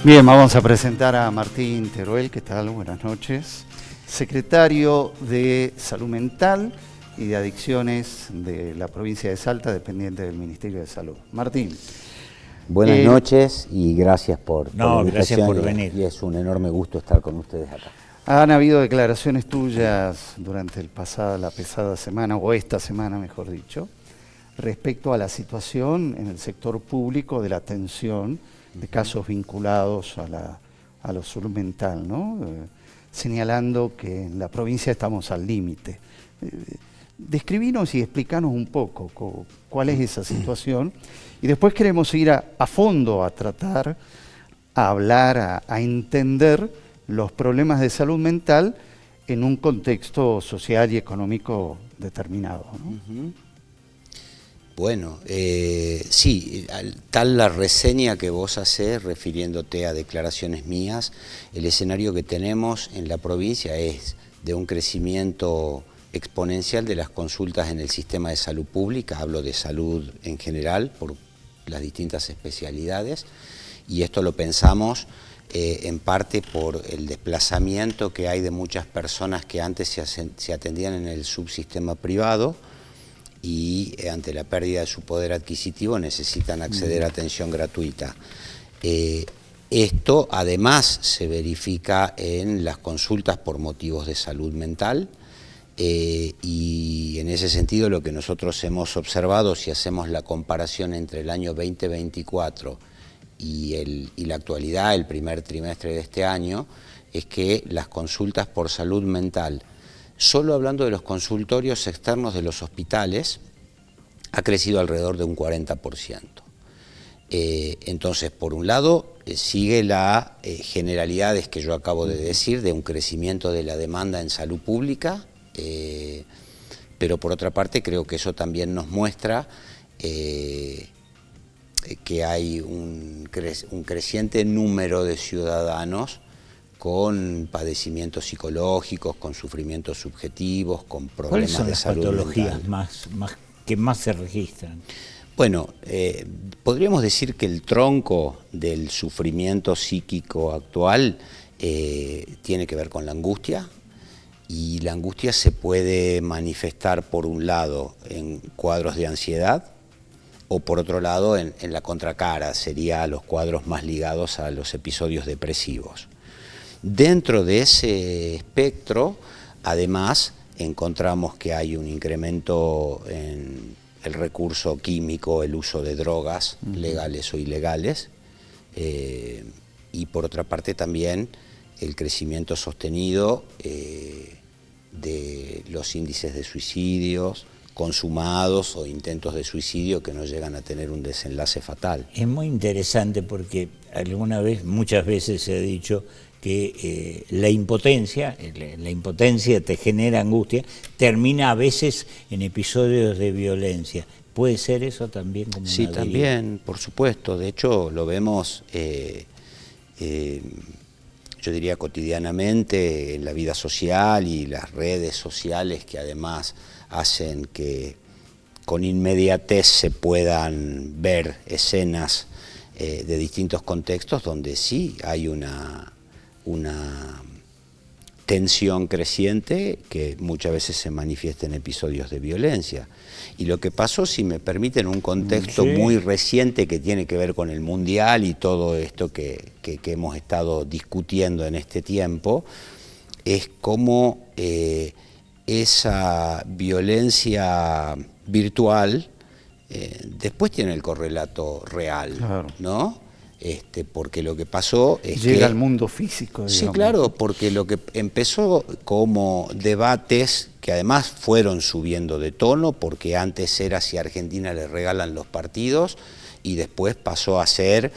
Bien, vamos a presentar a Martín Teruel. ¿Qué tal? Buenas noches. Secretario de Salud Mental y de Adicciones de la provincia de Salta, dependiente del Ministerio de Salud. Martín. Buenas noches y gracias por la invitación. Gracias por venir. Y es un enorme gusto estar con ustedes acá. Han habido declaraciones tuyas durante la pesada semana, o esta semana mejor dicho, respecto a la situación en el sector público de la atención de casos vinculados a la salud mental, ¿no? Señalando que en la provincia estamos al límite. Describinos y explicanos un poco cuál es esa situación, y después queremos ir a fondo a tratar, a hablar, a entender los problemas de salud mental en un contexto social y económico determinado, ¿no? Bueno, sí, tal la reseña que vos hacés refiriéndote a declaraciones mías, el escenario que tenemos en la provincia es de un crecimiento exponencial de las consultas en el sistema de salud pública, hablo de salud en general por las distintas especialidades, y esto lo pensamos en parte por el desplazamiento que hay de muchas personas que antes se atendían en el subsistema privado, y ante la pérdida de su poder adquisitivo necesitan acceder a atención gratuita. Esto además se verifica en las consultas por motivos de salud mental, y en ese sentido lo que nosotros hemos observado, si hacemos la comparación entre el año 2024 y la actualidad, el primer trimestre de este año, es que las consultas por salud mental, solo hablando de los consultorios externos de los hospitales, ha crecido alrededor de un 40%. Entonces, por un lado, sigue la generalidades que yo acabo de decir, de un crecimiento de la demanda en salud pública, pero por otra parte creo que eso también nos muestra que hay un creciente número de ciudadanos con padecimientos psicológicos, con sufrimientos subjetivos, con problemas de salud mental. ¿Cuáles son las patologías que más se registran? Bueno, podríamos decir que el tronco del sufrimiento psíquico actual tiene que ver con la angustia, y la angustia se puede manifestar por un lado en cuadros de ansiedad, o por otro lado en la contracara, serían los cuadros más ligados a los episodios depresivos. Dentro de ese espectro, además, encontramos que hay un incremento en el recurso químico, el uso de drogas, legales o ilegales, y por otra parte también el crecimiento sostenido de los índices de suicidios consumados o intentos de suicidio que no llegan a tener un desenlace fatal. Es muy interesante porque muchas veces se ha dicho que la impotencia te genera angustia, termina a veces en episodios de violencia. ¿Puede ser eso también como Sí, también, por supuesto. De hecho, lo vemos, yo diría cotidianamente, en la vida social y las redes sociales, que además hacen que con inmediatez se puedan ver escenas de distintos contextos donde sí hay una tensión creciente que muchas veces se manifiesta en episodios de violencia. Y lo que pasó, si me permiten, un contexto muy reciente que tiene que ver con el Mundial y todo esto que hemos estado discutiendo en este tiempo, es cómo esa violencia virtual después tiene el correlato real, claro, ¿no? Porque lo que pasó es que... Llega al mundo físico, digamos. Sí, claro, porque lo que empezó como debates que además fueron subiendo de tono, porque antes era si a Argentina le regalan los partidos, y después pasó a ser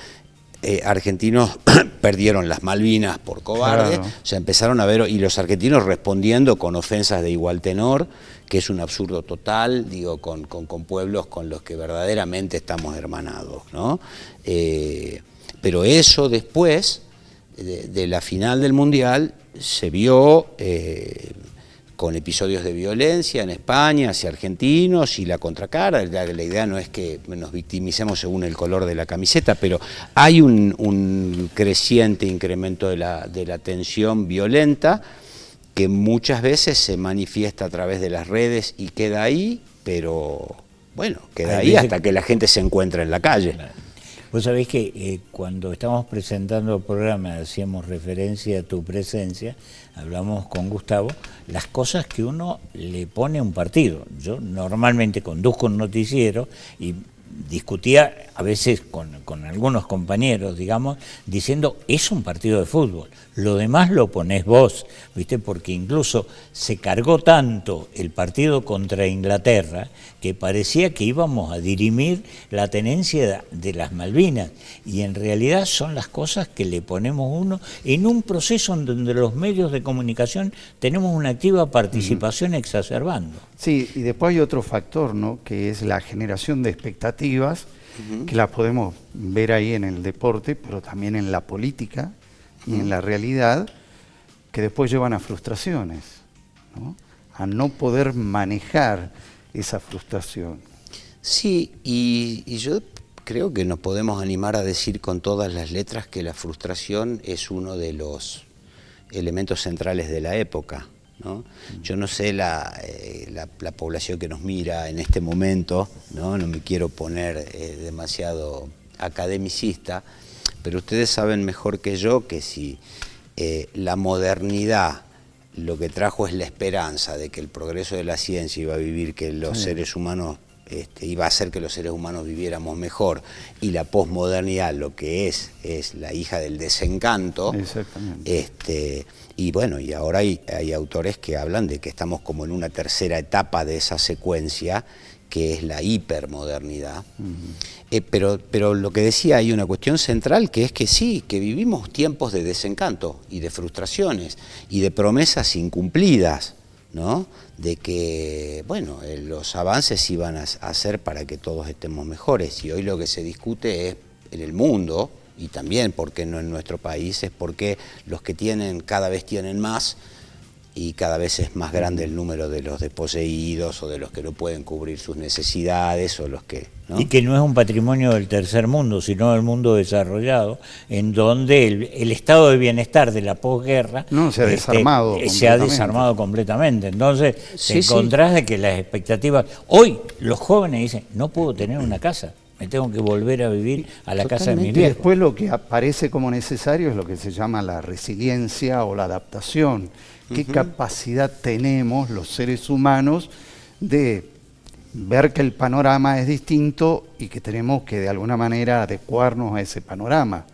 argentinos perdieron las Malvinas por cobarde, claro. O sea, empezaron a ver, y los argentinos respondiendo con ofensas de igual tenor, que es un absurdo total, digo, con pueblos con los que verdaderamente estamos hermanados, ¿no? Pero eso después de la final del Mundial se vio con episodios de violencia en España hacia argentinos y la contracara. La idea no es que nos victimicemos según el color de la camiseta, pero hay un creciente incremento de la tensión violenta que muchas veces se manifiesta a través de las redes y queda ahí, pero bueno, queda ahí hasta que la gente se encuentra en la calle. Vos sabés que cuando estábamos presentando el programa, hacíamos referencia a tu presencia, hablamos con Gustavo, las cosas que uno le pone a un partido. Yo normalmente conduzco un noticiero y discutía a veces con algunos compañeros, digamos, diciendo, es un partido de fútbol, lo demás lo ponés vos, ¿viste? Porque incluso se cargó tanto el partido contra Inglaterra que parecía que íbamos a dirimir la tenencia de las Malvinas, y en realidad son las cosas que le ponemos uno en un proceso en donde los medios de comunicación tenemos una activa participación exacerbando. Sí, y después hay otro factor, ¿no?, que es la generación de expectativas, que las podemos ver ahí en el deporte, pero también en la política y en la realidad, que después llevan a frustraciones, ¿no?, a no poder manejar esa frustración. Sí, y yo creo que nos podemos animar a decir con todas las letras que la frustración es uno de los elementos centrales de la época, ¿no? Yo no sé la población que nos mira en este momento, no me quiero poner demasiado academicista, pero ustedes saben mejor que yo que si la modernidad lo que trajo es la esperanza de que el progreso de la ciencia iba a vivir que los seres humanos iba a hacer que los seres humanos viviéramos mejor, y la posmodernidad lo que es la hija del desencanto. Exactamente. Y bueno, y ahora hay autores que hablan de que estamos como en una tercera etapa de esa secuencia, que es la hipermodernidad. Pero lo que decía, hay una cuestión central, que es que sí, que vivimos tiempos de desencanto y de frustraciones y de promesas incumplidas, ¿no? De que, bueno, los avances iban a hacer para que todos estemos mejores, y hoy lo que se discute es en el mundo, y también, ¿por qué no en nuestro país?, es porque los que tienen cada vez tienen más, y cada vez es más grande el número de los desposeídos o de los que no pueden cubrir sus necesidades, o los que, ¿no? Y que no es un patrimonio del tercer mundo, sino del mundo desarrollado, en donde el estado de bienestar de la posguerra se ha desarmado completamente. Entonces te encontrás de que las expectativas... Hoy los jóvenes dicen, no puedo tener una casa, me tengo que volver a vivir a la casa de mi viejo. Después lo que aparece como necesario es lo que se llama la resiliencia o la adaptación. ¿Qué capacidad tenemos los seres humanos de ver que el panorama es distinto y que tenemos que de alguna manera adecuarnos a ese panorama?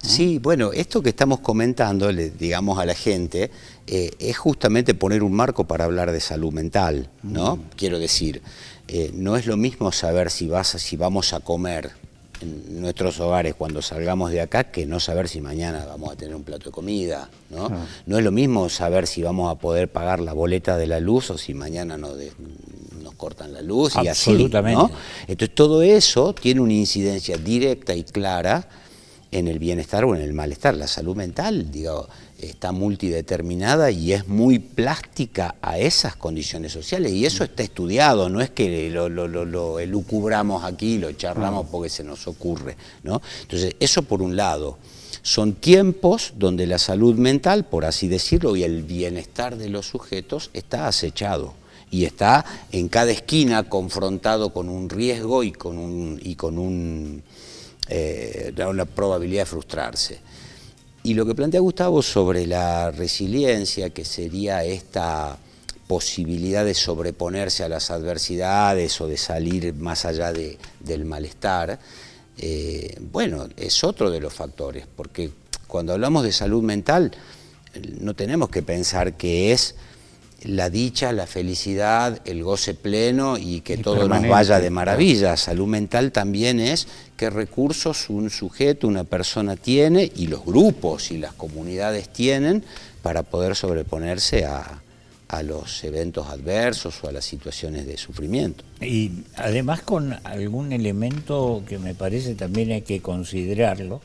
Sí, bueno, esto que estamos comentando, digamos a la gente, es justamente poner un marco para hablar de salud mental, ¿no? Quiero decir, no es lo mismo saber si vamos a comer en nuestros hogares cuando salgamos de acá, que no saber si mañana vamos a tener un plato de comida, ¿no? No es lo mismo saber si vamos a poder pagar la boleta de la luz o si mañana nos cortan la luz, y así, ¿no? Entonces todo eso tiene una incidencia directa y clara en el bienestar o en el malestar. La salud mental, digo, está multideterminada y es muy plástica a esas condiciones sociales, y eso está estudiado, no es que lo elucubramos aquí, lo charlamos porque se nos ocurre, ¿no? Entonces, eso por un lado. Son tiempos donde la salud mental, por así decirlo, y el bienestar de los sujetos está acechado y está en cada esquina confrontado con un riesgo y con una probabilidad de frustrarse. Y lo que plantea Gustavo sobre la resiliencia, que sería esta posibilidad de sobreponerse a las adversidades o de salir más allá del malestar, bueno, es otro de los factores, porque cuando hablamos de salud mental no tenemos que pensar que es la dicha, la felicidad, el goce pleno y que todo nos vaya de maravilla. Salud mental también es qué recursos un sujeto, una persona tiene, y los grupos y las comunidades tienen para poder sobreponerse a los eventos adversos o a las situaciones de sufrimiento. Y además con algún elemento que me parece también hay que considerarlo,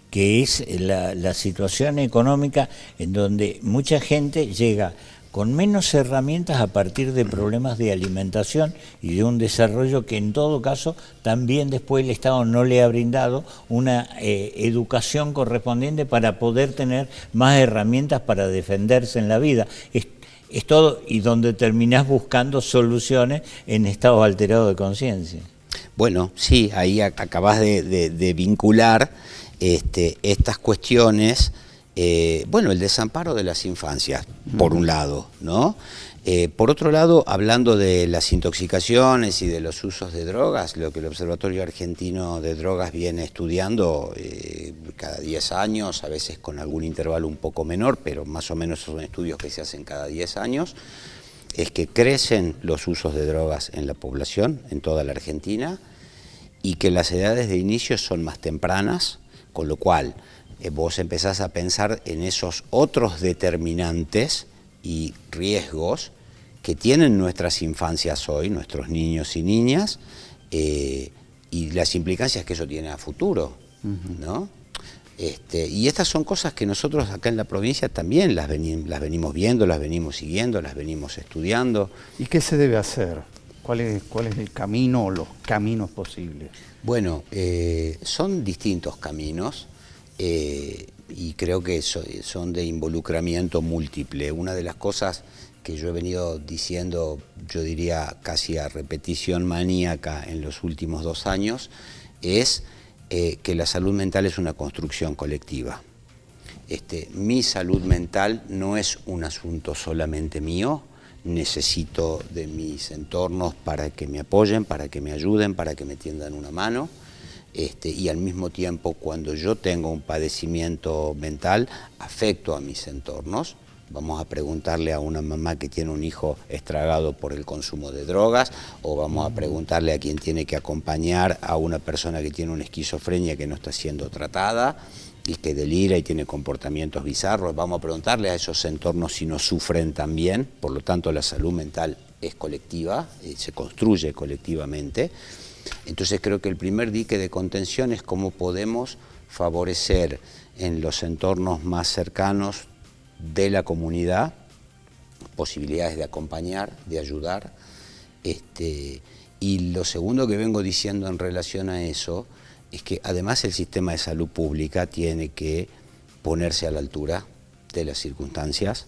que es la situación económica, en donde mucha gente llega con menos herramientas a partir de problemas de alimentación y de un desarrollo que en todo caso también después el Estado no le ha brindado una educación correspondiente para poder tener más herramientas para defenderse en la vida. Es todo, y donde terminás buscando soluciones en estados alterados de conciencia. Bueno, sí, ahí acabás de vincular estas cuestiones. Bueno, el desamparo de las infancias, por un lado, ¿no? Por otro lado, hablando de las intoxicaciones y de los usos de drogas, lo que el Observatorio Argentino de Drogas viene estudiando cada 10 años, a veces con algún intervalo un poco menor, pero más o menos son estudios que se hacen cada 10 años, es que crecen los usos de drogas en la población, en toda la Argentina, y que las edades de inicio son más tempranas, con lo cual vos empezás a pensar en esos otros determinantes y riesgos que tienen nuestras infancias hoy, nuestros niños y niñas, y las implicancias que eso tiene a futuro, ¿no? Y estas son cosas que nosotros acá en la provincia también las venimos viendo, las venimos siguiendo, las venimos estudiando. ¿Y qué se debe hacer? ¿Cuál es el camino o los caminos posibles? Bueno, son distintos caminos. Y creo que son de involucramiento múltiple. Una de las cosas que yo he venido diciendo, yo diría casi a repetición maníaca en los últimos 2 años, es que la salud mental es una construcción colectiva. Mi salud mental no es un asunto solamente mío, necesito de mis entornos para que me apoyen, para que me ayuden, para que me tiendan una mano. Y al mismo tiempo, cuando yo tengo un padecimiento mental, afecto a mis entornos. Vamos a preguntarle a una mamá que tiene un hijo estragado por el consumo de drogas, o vamos a preguntarle a quien tiene que acompañar a una persona que tiene una esquizofrenia que no está siendo tratada y que delira y tiene comportamientos bizarros. Vamos a preguntarle a esos entornos si no sufren también. Por lo tanto, la salud mental es colectiva, se construye colectivamente. Entonces creo que el primer dique de contención es cómo podemos favorecer en los entornos más cercanos de la comunidad posibilidades de acompañar, de ayudar. Y lo segundo que vengo diciendo en relación a eso es que además el sistema de salud pública tiene que ponerse a la altura de las circunstancias,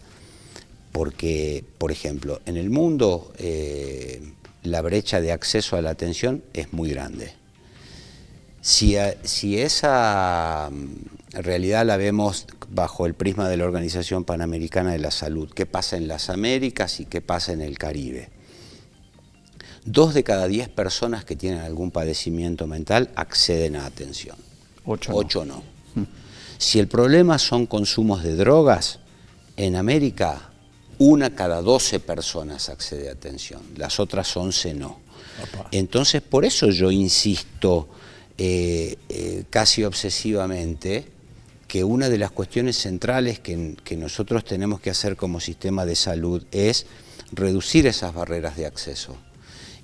porque, por ejemplo, en el mundo la brecha de acceso a la atención es muy grande. Si esa realidad la vemos bajo el prisma de la Organización Panamericana de la Salud, ¿qué pasa en las Américas y qué pasa en el Caribe? 2 de cada 10 personas que tienen algún padecimiento mental acceden a atención. 8 no. Si el problema son consumos de drogas, en América 1 cada 12 personas accede a atención, las otras 11 no. Entonces, por eso yo insisto casi obsesivamente que una de las cuestiones centrales que nosotros tenemos que hacer como sistema de salud es reducir esas barreras de acceso,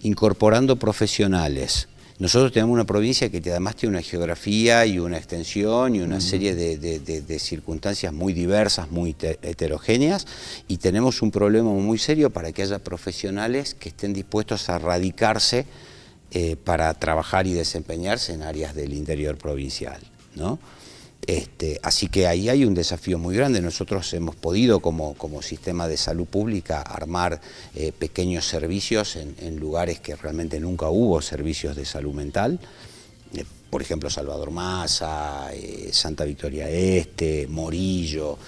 incorporando profesionales. Nosotros tenemos una provincia que además tiene una geografía y una extensión y una serie de circunstancias muy diversas, muy heterogéneas, y tenemos un problema muy serio para que haya profesionales que estén dispuestos a radicarse para trabajar y desempeñarse en áreas del interior provincial, ¿no? Así que ahí hay un desafío muy grande. Nosotros hemos podido como sistema de salud pública armar pequeños servicios en lugares que realmente nunca hubo servicios de salud mental, por ejemplo Salvador Massa, Santa Victoria Este, Morillo,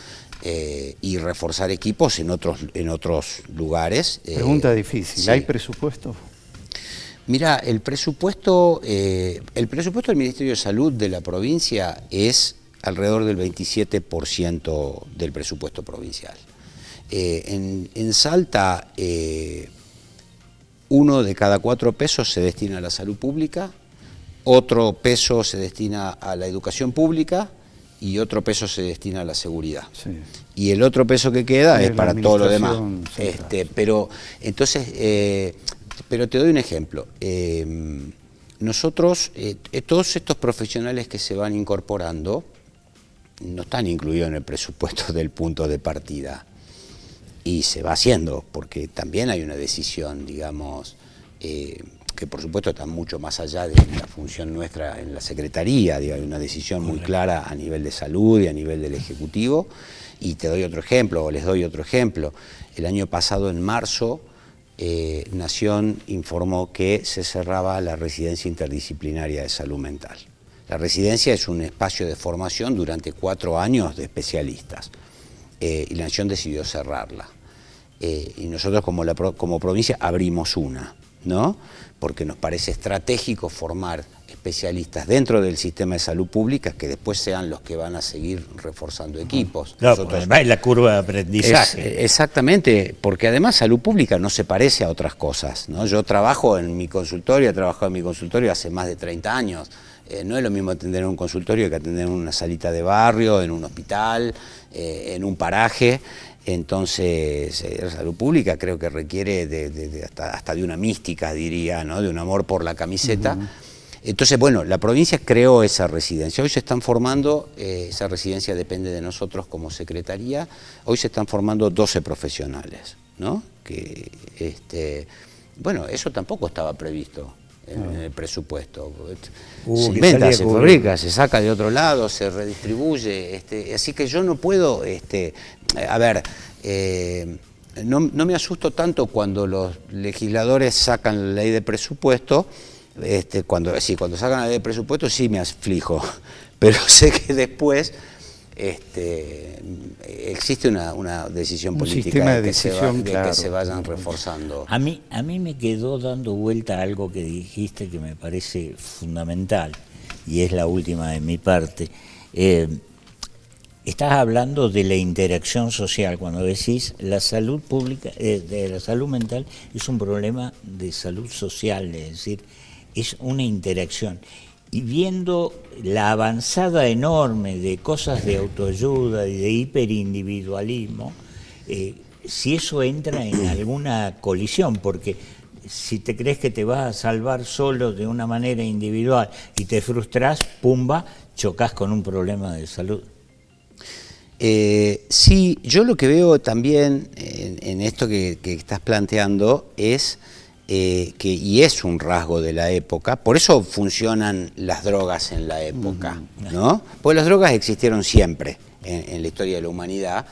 y reforzar equipos en otros lugares. Pregunta difícil, sí. ¿Hay presupuesto? Mira, el presupuesto del Ministerio de Salud de la provincia es alrededor del 27% del presupuesto provincial. En Salta, 1 de cada 4 pesos se destina a la salud pública, otro peso se destina a la educación pública y otro peso se destina a la seguridad. Sí. Y el otro peso que queda es para todo lo demás. Pero te doy un ejemplo. Nosotros, todos estos profesionales que se van incorporando no están incluidos en el presupuesto del punto de partida. y se va haciendo, porque también hay una decisión, digamos, que por supuesto está mucho más allá de la función nuestra en la Secretaría, hay una decisión muy clara a nivel de salud y a nivel del Ejecutivo, y te doy otro ejemplo, o les doy otro ejemplo. El año pasado, en marzo, Nación informó que se cerraba la residencia interdisciplinaria de salud mental. La residencia es un espacio de formación durante 4 años de especialistas, y la Nación decidió cerrarla. Y nosotros como provincia abrimos una, ¿no? Porque nos parece estratégico formar especialistas dentro del sistema de salud pública que después sean los que van a seguir reforzando equipos. Claro, además es la curva de aprendizaje. Exactamente, porque además salud pública no se parece a otras cosas, ¿no? Yo trabajo en mi consultorio, he trabajado en mi consultorio hace más de 30 años. No es lo mismo atender en un consultorio que atender en una salita de barrio, en un hospital, en un paraje. Entonces, la salud pública creo que requiere hasta de una mística, diría, ¿no? De un amor por la camiseta. Entonces, bueno, la provincia creó esa residencia. Hoy se están formando, esa residencia depende de nosotros como secretaría, hoy se están formando 12 profesionales, ¿no? Bueno, eso tampoco estaba previsto en el presupuesto. Se inventa, se fabrica, se saca de otro lado, se redistribuye. Así que yo no puedo, no me asusto tanto cuando los legisladores sacan la ley de presupuesto. Cuando sacan la ley de presupuesto sí me aflijo, pero sé que después existe una decisión política de que se vayan reforzando. A mí me quedó dando vuelta algo que dijiste que me parece fundamental, y es la última de mi parte. Estás hablando de la interacción social, cuando decís la salud pública, de la salud mental es un problema de salud social, es decir, es una interacción. Y viendo la avanzada enorme de cosas de autoayuda y de hiperindividualismo, si eso entra en alguna colisión, porque si te crees que te vas a salvar solo de una manera individual y te frustras, pumba, chocas con un problema de salud. Sí, yo lo que veo también en esto que estás planteando es y es un rasgo de la época, por eso funcionan las drogas en la época, ¿no? Porque las drogas existieron siempre en la historia de la humanidad,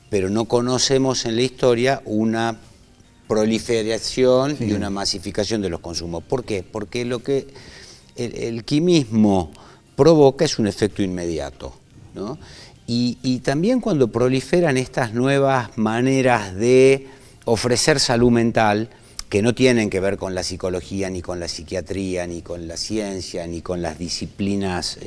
pero no conocemos en la historia una proliferación y una masificación de los consumos. ¿Por qué? Porque lo que el quimismo provoca es un efecto inmediato, ¿no? Y también cuando proliferan estas nuevas maneras de ofrecer salud mental, que no tienen que ver con la psicología, ni con la psiquiatría, ni con la ciencia, ni con las disciplinas,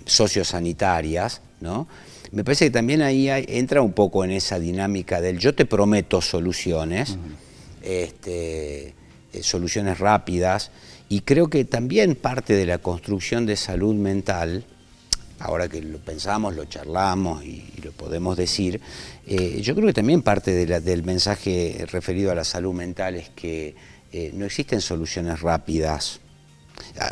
sociosanitarias, ¿no? Me parece que también ahí entra un poco en esa dinámica del yo te prometo soluciones, soluciones rápidas, y creo que también parte de la construcción de salud mental, ahora que lo pensamos, lo charlamos y lo podemos decir, yo creo que también parte del mensaje referido a la salud mental es que no existen soluciones rápidas.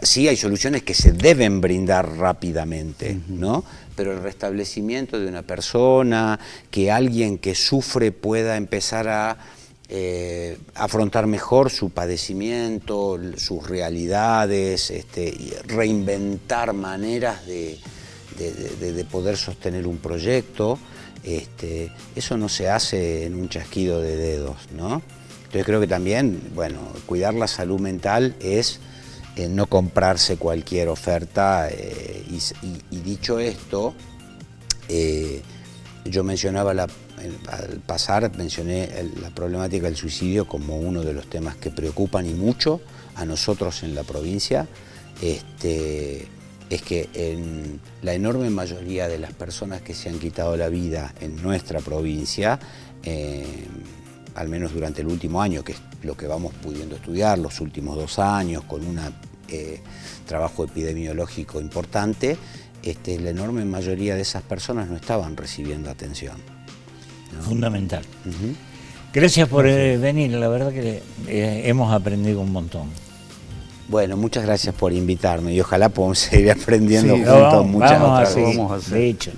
Sí hay soluciones que se deben brindar rápidamente, ¿no? Pero el restablecimiento de una persona, que alguien que sufre pueda empezar a afrontar mejor su padecimiento, sus realidades, y reinventar maneras de poder sostener un proyecto, eso no se hace en un chasquido de dedos, ¿no? Entonces creo que también, bueno, cuidar la salud mental es no comprarse cualquier oferta, y dicho esto, yo mencionaba al pasar, mencioné la problemática del suicidio como uno de los temas que preocupan y mucho a nosotros en la provincia. Es que en la enorme mayoría de las personas que se han quitado la vida en nuestra provincia, al menos durante el último año, que es lo que vamos pudiendo estudiar, los últimos 2 años, con un trabajo epidemiológico importante, la enorme mayoría de esas personas no estaban recibiendo atención, ¿no? Fundamental. Gracias por venir, la verdad que hemos aprendido un montón. Bueno, muchas gracias por invitarme y ojalá podamos seguir aprendiendo juntos muchas otras cosas. De hecho.